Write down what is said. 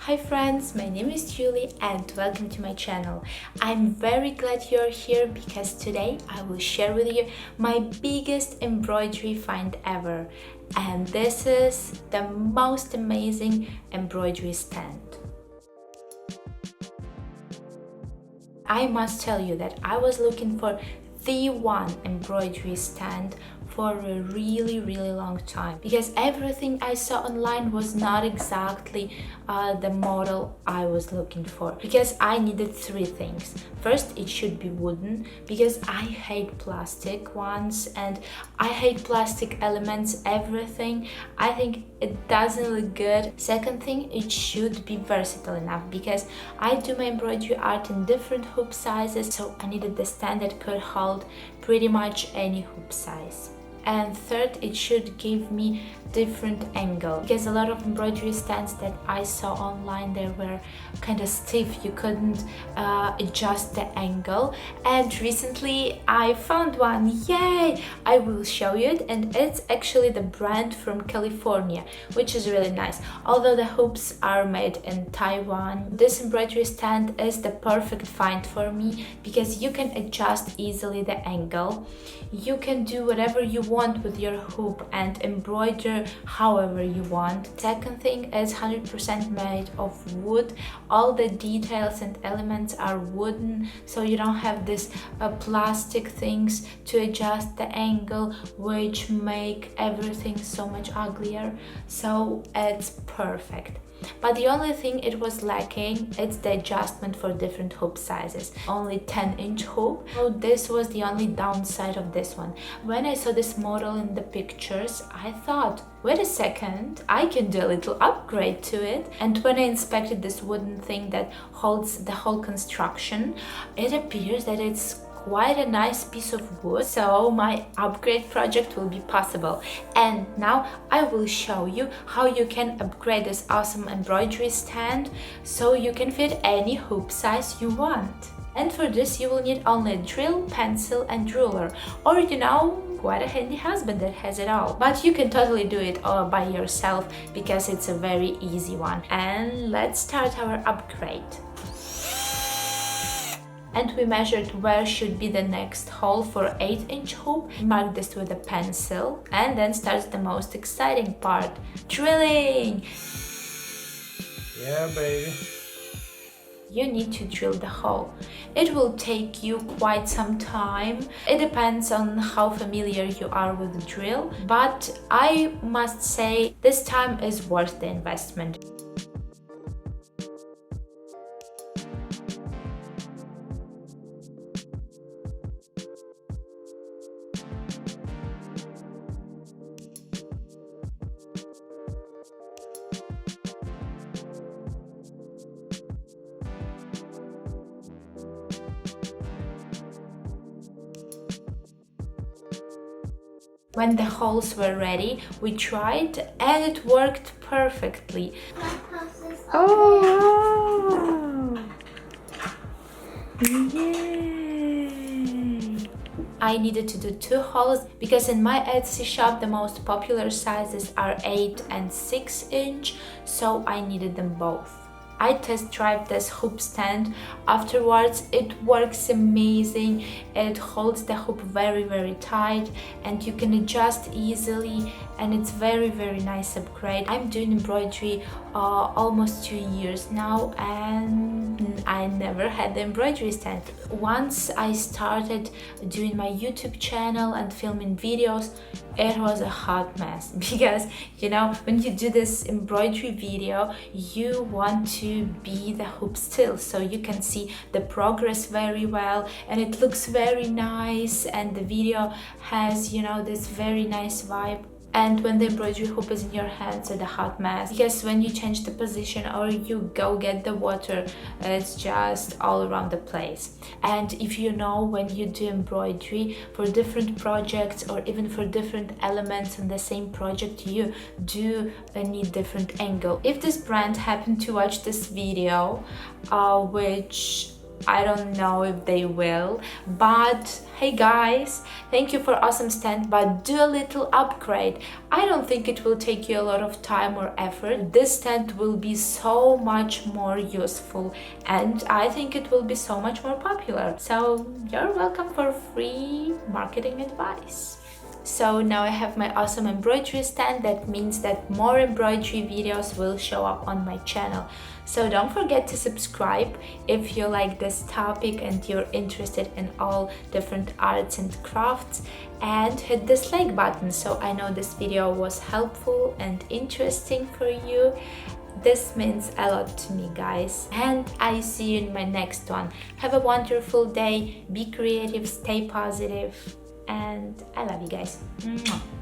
Hi friends, my name is Julie and welcome to my channel. I'm very glad you're here because today I will share with you my biggest embroidery find ever, and this is the most amazing embroidery stand. I must tell you that I was looking for the one embroidery stand for a really long time because everything I saw online was not exactly the model I was looking for, because I needed three things. First, it should be wooden because I hate plastic ones and I hate plastic elements, everything. I think it doesn't look good. Second thing, it should be versatile enough because I do my embroidery art in different hoop sizes, so I needed the stand that could hold pretty much any hoop size. And third, it should give me different angle because a lot of embroidery stands that I saw online, they were kind of stiff, you couldn't adjust the angle, and recently I found one. Yay! I will show you it, and it's actually the brand from California, which is really nice. Although the hoops are made in Taiwan, this embroidery stand is the perfect find for me because you can adjust easily the angle, you can do whatever you want with your hoop and embroider however you want. Second thing is 100% made of wood. All the details and elements are wooden, so you don't have this plastic things to adjust the angle, which make everything so much uglier. So it's perfect. But the only thing it was lacking, it's the adjustment for different hoop sizes. Only 10-inch hoop, so this was the only downside of this one. When I saw this model in the pictures, I thought, wait a second, I can do a little upgrade to it. And when I inspected this wooden thing that holds the whole construction, it appears that it's quite a nice piece of wood, so my upgrade project will be possible. And now I will show you how you can upgrade this awesome embroidery stand so you can fit any hoop size you want. And for this you will need only a drill, pencil and ruler, or quite a handy husband that has it all. But you can totally do it all by yourself because it's a very easy one. And let's start our upgrade. And we measured where should be the next hole for 8-inch hoop. Mark this with a pencil, and then starts the most exciting part, drilling. Yeah, baby. You need to drill the hole. It will take you quite some time. It depends on how familiar you are with the drill, but I must say this time is worth the investment. When the holes were ready, we tried and it worked perfectly. Oh! Yay! I needed to do 2 holes because in my Etsy shop the most popular sizes are 8 and 6-inch, so I needed them both. I test drive this hoop stand afterwards. It works amazing. It holds the hoop very tight and you can adjust easily, and it's very nice upgrade. I'm doing embroidery almost 2 years now and I never had the embroidery stand. Once I started doing my YouTube channel and filming videos, it was a hot mess because when you do this embroidery video, you want to be the hoop still so you can see the progress very well and it looks very nice, and the video has this very nice vibe. And when the embroidery hoop is in your hands, it's a hot mess because when you change the position or you go get the water, it's just all around the place. And if when you do embroidery for different projects or even for different elements in the same project, you do need different angle. If this brand happened to watch this video, which I don't know if they will, but hey guys, thank you for awesome stand, but do a little upgrade. I don't think it will take you a lot of time or effort. This stand will be so much more useful and I think it will be so much more popular. So you're welcome for free marketing advice. So now I have my awesome embroidery stand. That means that more embroidery videos will show up on my channel. So don't forget to subscribe if you like this topic and you're interested in all different arts and crafts, and hit this like button so I know this video was helpful and interesting for you. This means a lot to me, guys, and I see you in my next one. Have a wonderful day, be creative, stay positive, and I love you guys. Mwah.